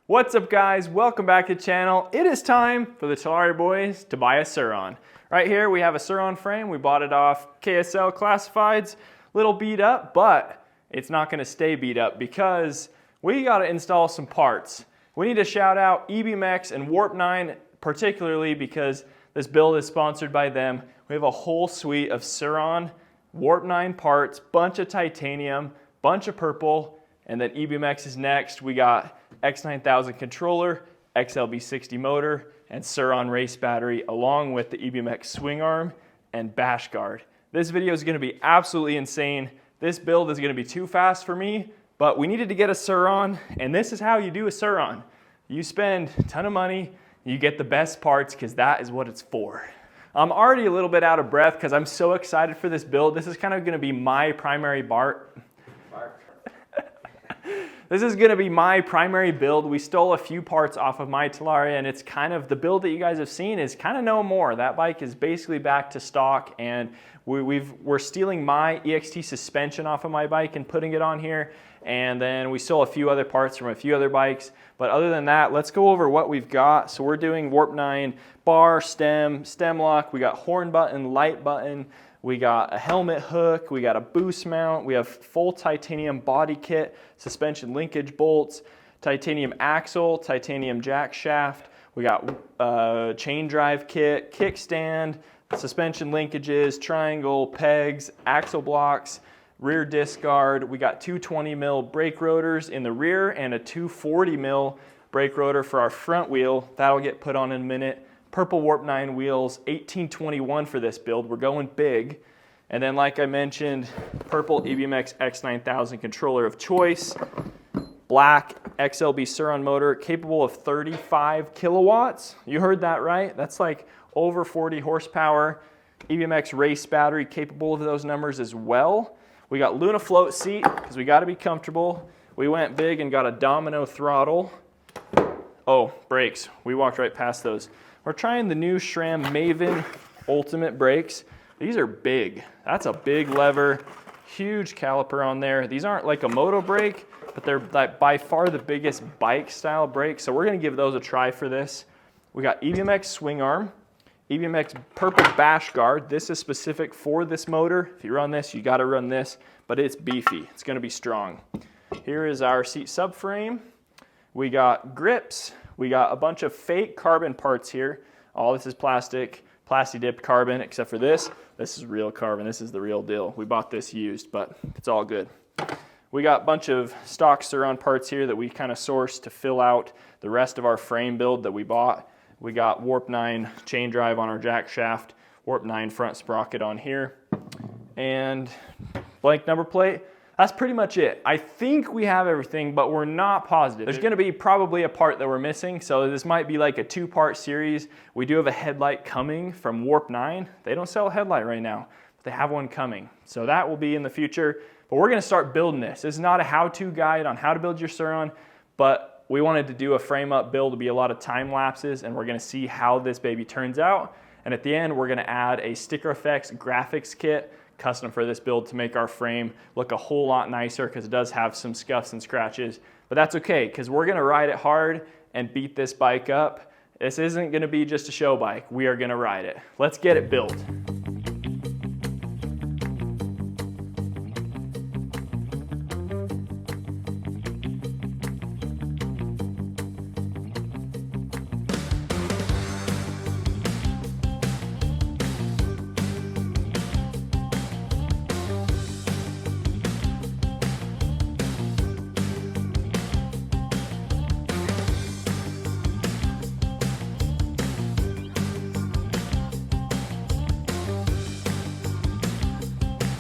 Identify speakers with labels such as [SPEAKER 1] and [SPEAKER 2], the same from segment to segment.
[SPEAKER 1] What's up guys, welcome back to the channel. It is time for the Talaria boys to buy a Surron. Right here we have a Surron frame. We bought it off KSL Classifieds. Little beat up, but it's not gonna stay beat up because we gotta install some parts. We need to shout out EBMX and Warp 9 particularly because this build is sponsored by them. We have a whole suite of Surron Warp 9 parts, bunch of titanium, bunch of purple, and then EBMX is next. We got X9000 controller, XLB60 motor, and Surron race battery, along with the EBMX swing arm and bash guard. This video is gonna be absolutely insane. This build is gonna be too fast for me, but we needed to get a Surron, and this is how you do a Surron. You spend a ton of money, you get the best parts, because that is what it's for. I'm already a little bit out of breath because I'm so excited for this build. This is kind of gonna be my primary This is gonna be my primary build. We stole a few parts off of my Talaria, and it's kind of, the build that you guys have seen is kind of no more. That bike is basically back to stock, and we're stealing my EXT suspension off of my bike and putting it on here, and then we stole a few other parts from a few other bikes. But other than that, let's go over what we've got. So we're doing Warp 9 bar, stem lock, we got horn button, light button, we got a helmet hook, we got a boost mount, we have full titanium body kit, suspension linkage bolts, titanium axle, titanium jack shaft, we got chain drive kit, kickstand, suspension linkages, triangle, pegs, axle blocks, rear disc guard. We got two 20 mil brake rotors in the rear and a 240 mil brake rotor for our front wheel. That'll get put on in a minute. Purple Warp 9 wheels, 1821 for this build. We're going big. And then like I mentioned, purple EBMX X9000 controller of choice, black XLB Surron motor capable of 35 kilowatts. You heard that right. That's like over 40 horsepower. EBMX race battery capable of those numbers as well. We got Luna float seat because we got to be comfortable. We went big and got a domino throttle. Oh, brakes. We walked right past those. We're trying the new SRAM Maven Ultimate brakes. These are big. That's a big lever, huge caliper on there. These aren't like a moto brake, but they're like by far the biggest bike style brake. So we're gonna give those a try for this. We got EBMX swing arm, EBMX purple bash guard. This is specific for this motor. If you run this, you gotta run this, but it's beefy. It's gonna be strong. Here is our seat subframe. We got grips. We got a bunch of fake carbon parts here. All this is plastic, plasti-dipped carbon, except for this. This is real carbon. This is the real deal. We bought this used, but it's all good. We got a bunch of stock Surron parts here that we kind of sourced to fill out the rest of our frame build that we bought. We got Warp 9 chain drive on our jack shaft, Warp 9 front sprocket on here, and blank number plate. That's pretty much it. I think we have everything, but we're not positive. There's gonna be probably a part that we're missing, so this might be like a two-part series. We do have a headlight coming from Warp 9. They don't sell a headlight right now, but they have one coming. So that will be in the future, but we're gonna start building this. This is not a how-to guide on how to build your Surron, but we wanted to do a frame-up build to be a lot of time lapses, and we're gonna see how this baby turns out. And at the end, we're gonna add a Sticker Effects graphics kit custom for this build to make our frame look a whole lot nicer because it does have some scuffs and scratches, but that's okay because we're gonna ride it hard and beat this bike up. This isn't gonna be just a show bike. We are gonna ride it. Let's get it built.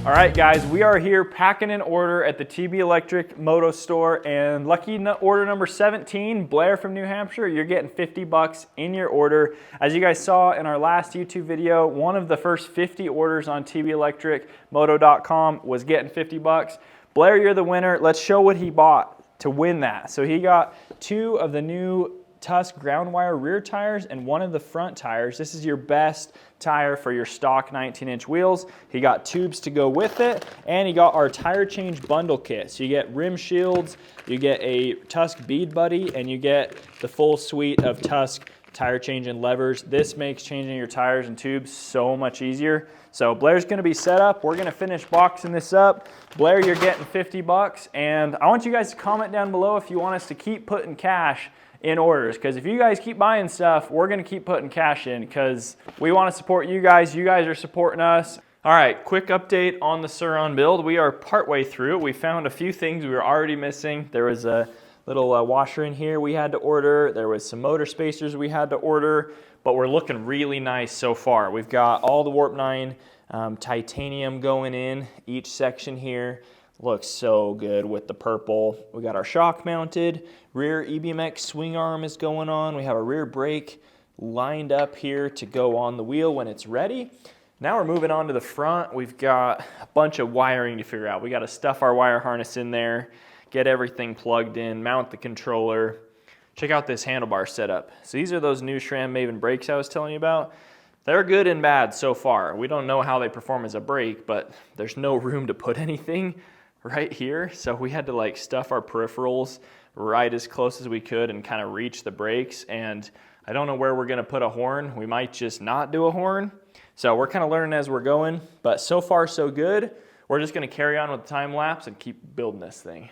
[SPEAKER 1] All right, guys, we are here packing an order at the TB Electric Moto store, and lucky order number 17, Blair from New Hampshire, you're getting 50 bucks in your order. As you guys saw in our last YouTube video, one of the first 50 orders on tbelectricmoto.com was getting 50 bucks. Blair, you're the winner. Let's show what he bought to win that. So he got two of the new Tusk ground wire rear tires and one of the front tires. This is your best tire for your stock 19-inch wheels. He got tubes to go with it, and he got our tire change bundle kit. So you get rim shields, you get a Tusk bead buddy, and you get the full suite of Tusk tire change and levers. This makes changing your tires and tubes so much easier. So Blair's gonna be set up. We're gonna finish boxing this up. Blair, you're getting 50 bucks. And I want you guys to comment down below if you want us to keep putting cash in orders. Because if you guys keep buying stuff, we're gonna keep putting cash in because we wanna support you guys. You guys are supporting us. All right, quick update on the Surron build. We are partway through. We found a few things we were already missing. There was a little washer in here we had to order. There was some motor spacers we had to order, but we're looking really nice so far. We've got all the Warp 9 titanium going in each section here. Looks so good with the purple. We got our shock mounted, rear EBMX swing arm is going on. We have a rear brake lined up here to go on the wheel when it's ready. Now we're moving on to the front. We've got a bunch of wiring to figure out. We got to stuff our wire harness in there, get everything plugged in, mount the controller. Check out this handlebar setup. So these are those new SRAM Maven brakes I was telling you about. They're good and bad so far. We don't know how they perform as a brake, but there's no room to put anything right here. So we had to like stuff our peripherals right as close as we could and kind of reach the brakes. And I don't know where we're gonna put a horn. We might just not do a horn. So we're kind of learning as we're going, but so far so good. We're just gonna carry on with the time lapse and keep building this thing.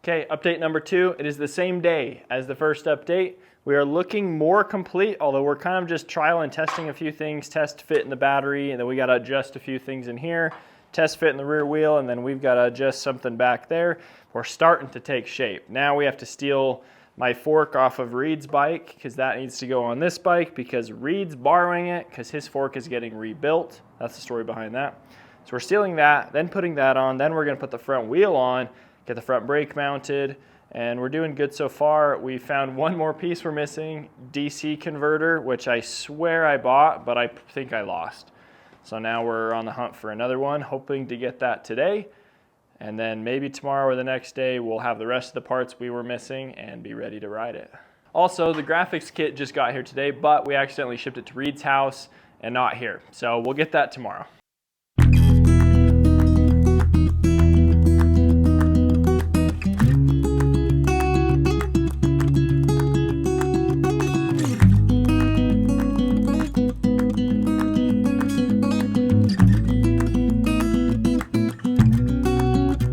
[SPEAKER 1] Okay, update number 2. It is the same day as the first update. We are looking more complete, although we're kind of just trial and testing a few things, test fit in the battery, and then we got to adjust a few things in here, test fit in the rear wheel, and then we've got to adjust something back there. We're starting to take shape. Now we have to steal my fork off of Reed's bike because that needs to go on this bike because Reed's borrowing it because his fork is getting rebuilt. That's the story behind that. So we're stealing that, then putting that on, then we're going to put the front wheel on, get the front brake mounted, and we're doing good so far. We found one more piece we're missing, DC converter, which I swear I bought, but I think I lost. So now we're on the hunt for another one, hoping to get that today. And then maybe tomorrow or the next day, we'll have the rest of the parts we were missing and be ready to ride it. Also, the graphics kit just got here today, but we accidentally shipped it to Reed's house and not here. So we'll get that tomorrow.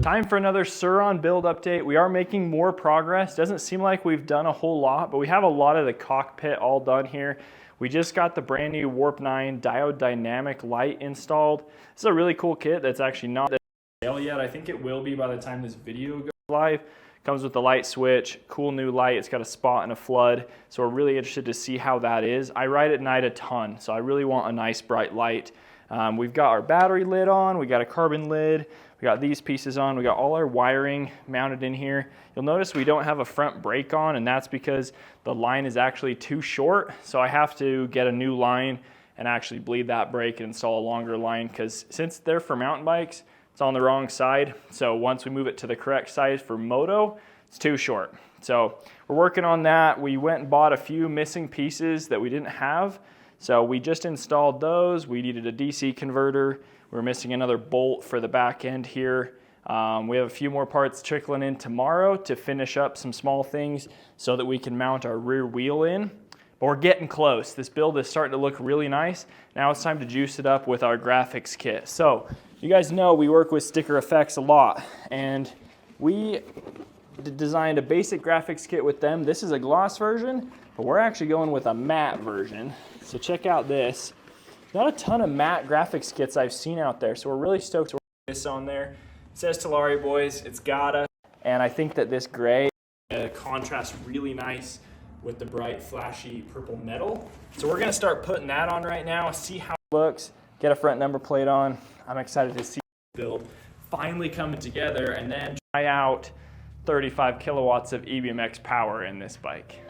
[SPEAKER 1] Time for another Surron build update. We are making more progress. Doesn't seem like we've done a whole lot, but we have a lot of the cockpit all done here. We just got the brand new Warp 9 diode dynamic light installed. This is a really cool kit that's actually not for sale yet. I think it will be by the time this video goes live. Comes with the light switch, cool new light. It's got a spot and a flood. So we're really interested to see how that is. I ride at night a ton, so I really want a nice bright light. We've got our battery lid on, we got a carbon lid, we got these pieces on, we got all our wiring mounted in here. You'll notice we don't have a front brake on, and that's because the line is actually too short. So I have to get a new line and actually bleed that brake and install a longer line, because since they're for mountain bikes, it's on the wrong side. So once we move it to the correct size for moto, it's too short. So we're working on that. We went and bought a few missing pieces that we didn't have. So we just installed those. We needed a DC converter. We're missing another bolt for the back end here. We have a few more parts trickling in tomorrow to finish up some small things so that we can mount our rear wheel in. But we're getting close. This build is starting to look really nice. Now it's time to juice it up with our graphics kit. So you guys know we work with Sticker Effects a lot, and we designed a basic graphics kit with them. This is a gloss version, but we're actually going with a matte version. So check out this. Not a ton of matte graphics kits I've seen out there, so we're really stoked to work this on there. It says Talaria boys, it's gotta. And I think that this gray contrasts really nice with the bright flashy purple metal. So we're gonna start putting that on right now, see how it looks, get a front number plate on. I'm excited to see the build finally coming together, and then try out 35 kilowatts of EBMX power in this bike.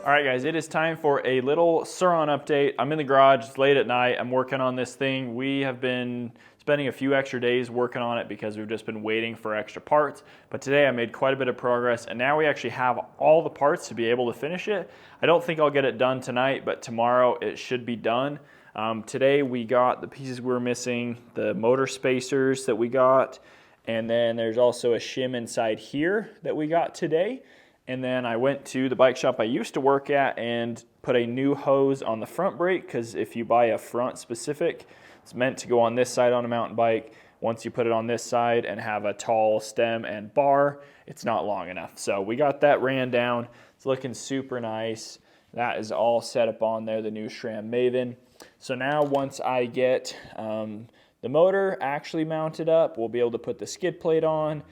[SPEAKER 1] All right guys, it is time for a little Surron update. I'm in the garage, it's late at night, I'm working on this thing. We have been spending a few extra days working on it because we've just been waiting for extra parts. But today I made quite a bit of progress, and now we actually have all the parts to be able to finish it. I don't think I'll get it done tonight, but tomorrow it should be done. Today we got the pieces we were missing, the motor spacers that we got, and then there's also a shim inside here that we got today. And then I went to the bike shop I used to work at and put a new hose on the front brake, because if you buy a front specific, it's meant to go on this side on a mountain bike. Once you put it on this side and have a tall stem and bar, it's not long enough. So we got that ran down. It's looking super nice. That is all set up on there, the new SRAM Maven. So now once I get the motor actually mounted up, we'll be able to put the skid plate on,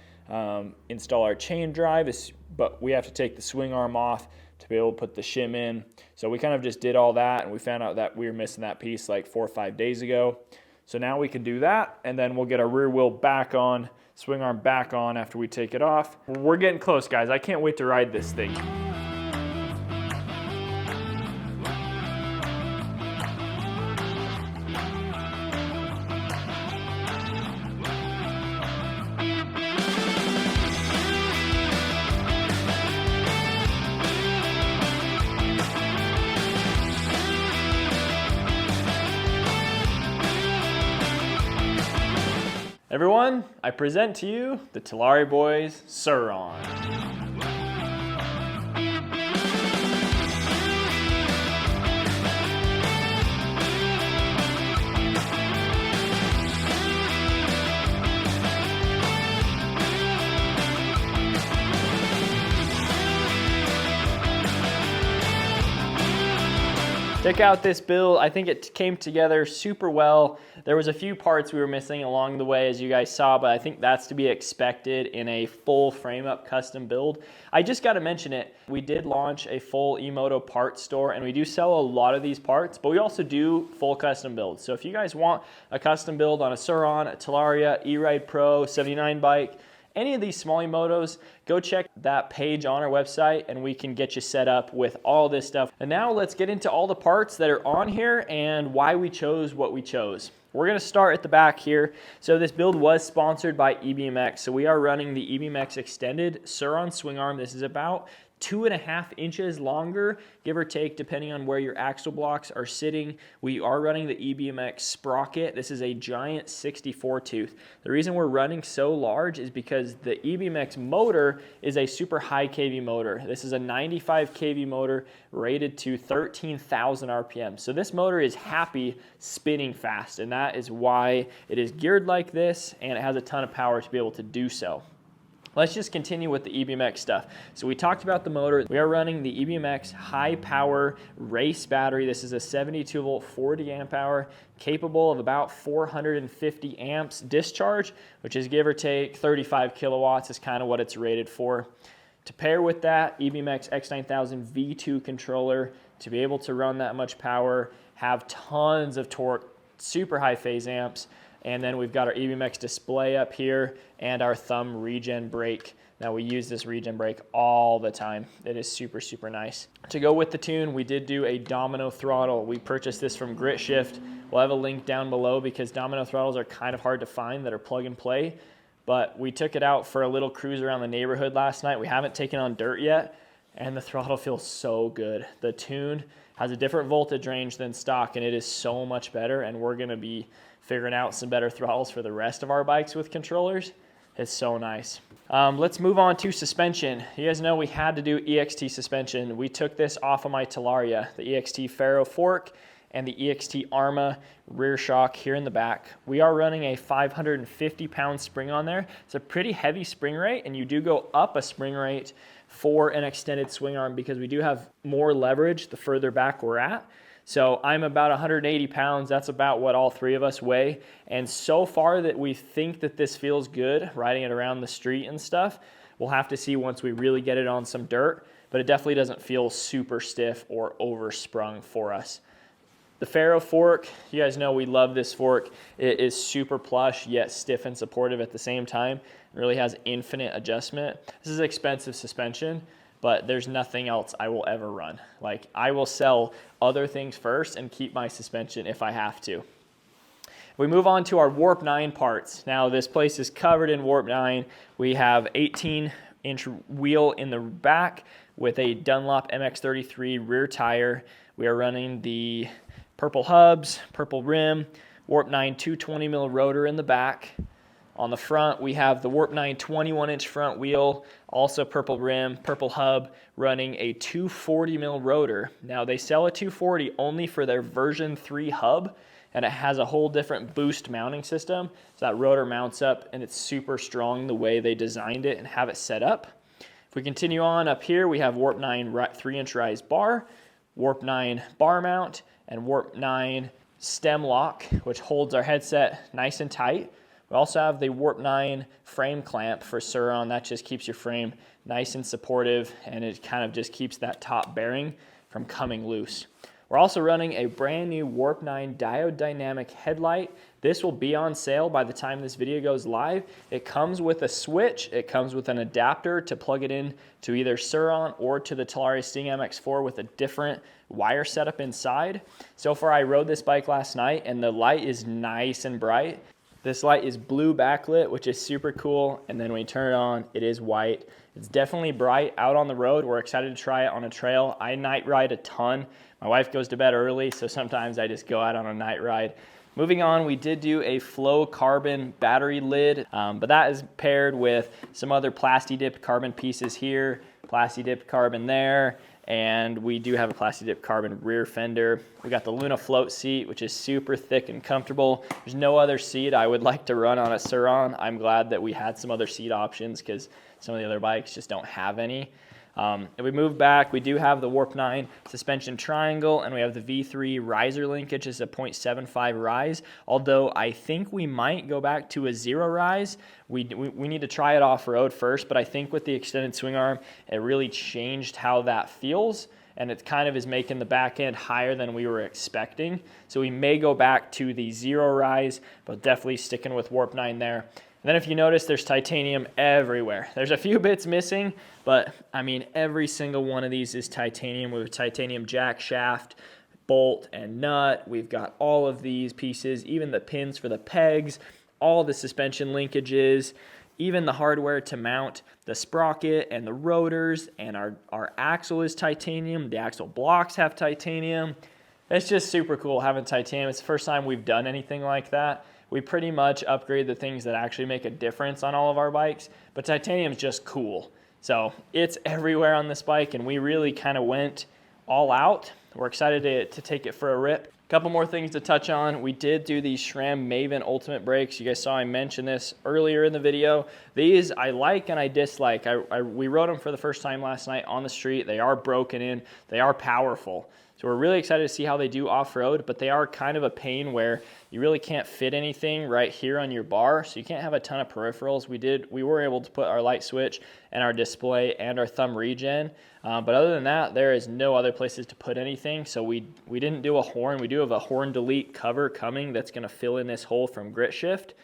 [SPEAKER 1] install our chain drive, but we have to take the swing arm off to be able to put the shim in. So we kind of just did all that, and we found out that we were missing that piece like 4 or 5 days ago. So now we can do that, and then we'll get our rear wheel back on, swing arm back on after we take it off. We're getting close, guys. I can't wait to ride this thing. Everyone, I present to you the Talaria boys, Surron. Check out this build. I think it came together super well. There was a few parts we were missing along the way, as you guys saw, but I think that's to be expected in a full frame-up custom build. I just got to mention it. We did launch a full E-moto parts store, and we do sell a lot of these parts, but we also do full custom builds. So if you guys want a custom build on a Surron, a Talaria, E-Ride Pro, 79 bike, any of these small E-motos, go check that page on our website and we can get you set up with all this stuff. And now let's get into all the parts that are on here and why we chose what we chose. We're gonna start at the back here. So this build was sponsored by EBMX. So we are running the EBMX extended Surron swing arm. This is about 2.5 inches longer, give or take, depending on where your axle blocks are sitting. We are running the EBMX sprocket. This is a giant 64 tooth. The reason we're running so large is because the EBMX motor is a super high kV motor. This is a 95 kV motor rated to 13,000 RPM. So this motor is happy spinning fast, and that is why it is geared like this, and it has a ton of power to be able to do so. Let's just continue with the EBMX stuff. So we talked about the motor. We are running the EBMX high power race battery. This is a 72 volt 40 amp hour capable of about 450 amps discharge, which is give or take 35 kilowatts is kind of what it's rated for. To pair with that, EBMX X9000 V2 controller to be able to run that much power, have tons of torque, super high phase amps. And then we've got our EBMX display up here and our thumb regen brake. Now we use this regen brake all the time. It is super, super nice. To go with the tune, we did do a domino throttle. We purchased this from Grit Shift. We'll have a link down below because domino throttles are kind of hard to find that are plug and play. But we took it out for a little cruise around the neighborhood last night. We haven't taken on dirt yet, and the throttle feels so good. The tune has a different voltage range than stock, and it is so much better, and we're gonna be figuring out some better throttles for the rest of our bikes with controllers. It's so nice. Let's move on to suspension. You guys know we had to do EXT suspension. We took this off of my Talaria, the EXT Faro fork and the EXT Arma rear shock here in the back. We are running a 550 pound spring on there. It's a pretty heavy spring rate, and you do go up a spring rate for an extended swing arm because we do have more leverage the further back we're at. So I'm about 180 pounds. That's about what all three of us weigh. And so far that we think that this feels good, riding it around the street and stuff. We'll have to see once we really get it on some dirt, but it definitely doesn't feel super stiff or oversprung for us. The Faro fork, you guys know we love this fork. It is super plush yet stiff and supportive at the same time. It really has infinite adjustment. This is expensive suspension, but there's nothing else I will ever run. Like, I will sell other things first and keep my suspension if I have to. We move on to our Warp 9 parts. Now this place is covered in Warp 9. We have 18-inch wheel in the back with a Dunlop MX33 rear tire. We are running the purple hubs, purple rim, Warp 9 220 mil rotor in the back. On the front, we have the Warp 9 21-inch front wheel, also purple rim, purple hub, running a 240 mil rotor. Now, they sell a 240 only for their version 3 hub, and it has a whole different boost mounting system. So that rotor mounts up, and it's super strong the way they designed it and have it set up. If we continue on up here, we have Warp 9 3-inch rise bar, Warp 9 bar mount, and Warp 9 stem lock, which holds our headset nice and tight. We also have the Warp 9 frame clamp for Surron. That just keeps your frame nice and supportive, and it kind of just keeps that top bearing from coming loose. We're also running a brand new Warp 9 diode dynamic headlight. This will be on sale by the time this video goes live. It comes with a switch. It comes with an adapter to plug it in to either Surron or to the Talaria MX4 with a different wire setup inside. So far, I rode this bike last night, and the light is nice and bright. This light is blue backlit, which is super cool, and then when you turn it on, it is white. It's definitely bright out on the road. We're excited to try it on a trail. I night ride a ton. My wife goes to bed early, so sometimes I just go out on a night ride. Moving on, we did do a flow carbon battery lid, but that is paired with some other plasti-dipped carbon pieces here, plasti-dipped carbon there, and we do have a plasti-dipped carbon rear fender. We got the Luna float seat, which is super thick and comfortable. There's no other seat I would like to run on a Surron. I'm glad that we had some other seat options because some of the other bikes just don't have any. If we move back, we do have the Warp 9 suspension triangle, and we have the V3 riser linkage as a 0.75 rise, although I think we might go back to a 0 rise. We need to try it off-road first, but I think with the extended swing arm, it really changed how that feels, and it kind of is making the back end higher than we were expecting. So we may go back to the 0 rise, but definitely sticking with Warp 9 there. And then if you notice, there's titanium everywhere. There's a few bits missing, but I mean, every single one of these is titanium. We have titanium jack shaft, bolt, and nut. We've got all of these pieces, even the pins for the pegs, all the suspension linkages, even the hardware to mount the sprocket and the rotors, and our axle is titanium. The axle blocks have titanium. It's just super cool having titanium. It's the first time we've done anything like that. We pretty much upgrade the things that actually make a difference on all of our bikes, but titanium is just cool. So it's everywhere on this bike, and we really kind of went all out. We're excited to take it for a rip. A couple more things to touch on. We did do these SRAM Maven Ultimate brakes. You guys saw I mentioned this earlier in the video. These I like and I dislike. We rode them for the first time last night on the street. They are broken in. They are powerful. So we're really excited to see how they do off-road, but they are kind of a pain where you really can't fit anything right here on your bar, so you can't have a ton of peripherals. We were able to put our light switch and our display and our thumb regen, but other than that, there is no other places to put anything, so we didn't do a horn. We do have a horn delete cover coming that's going to fill in this hole from grit shift.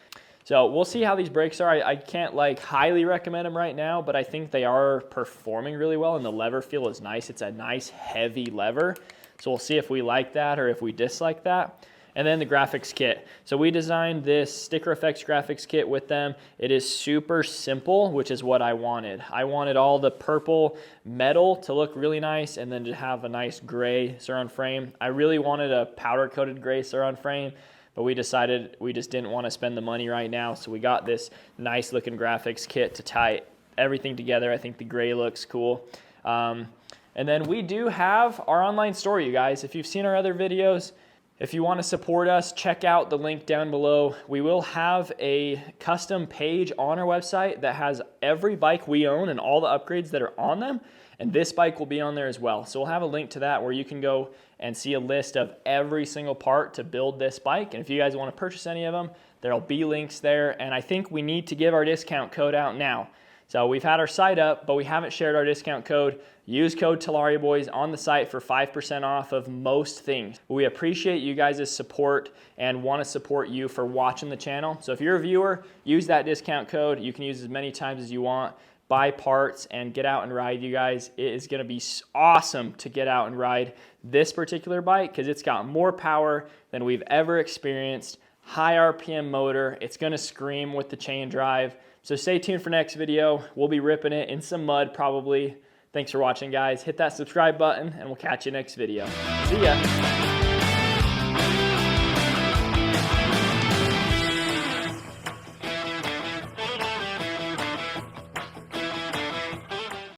[SPEAKER 1] So we'll see how these brakes are. I can't like highly recommend them right now, but I think they are performing really well, and the lever feel is nice. It's a nice heavy lever. So we'll see if we like that or if we dislike that. And then the graphics kit. So we designed this Sticker Effects graphics kit with them. It is super simple, which is what I wanted. I wanted all the purple metal to look really nice and then to have a nice gray Surron frame. I really wanted a powder-coated gray Surron frame, but we decided we just didn't want to spend the money right now. So we got this nice looking graphics kit to tie everything together. I think the gray looks cool. And then we do have our online store, you guys. If you've seen our other videos, If you want to support us, check out the link down below. We will have a custom page on our website that has every bike we own and all the upgrades that are on them. And this bike will be on there as well. So we'll have a link to that where you can go and see a list of every single part to build this bike. And if you guys want to purchase any of them, there'll be links there. And I think we need to give our discount code out now. So we've had our site up, but we haven't shared our discount code. Use code TalariaBoys on the site for 5% off of most things. We appreciate you guys' support and want to support you for watching the channel. So if you're a viewer, use that discount code. You can use as many times as you want. Buy parts and get out and ride, you guys. It is going to be awesome to get out and ride this particular bike because it's got more power than we've ever experienced. High RPM motor. It's going to scream with the chain drive. So stay tuned for next video. We'll be ripping it in some mud probably. Thanks for watching, guys. Hit that subscribe button and we'll catch you next video. See ya.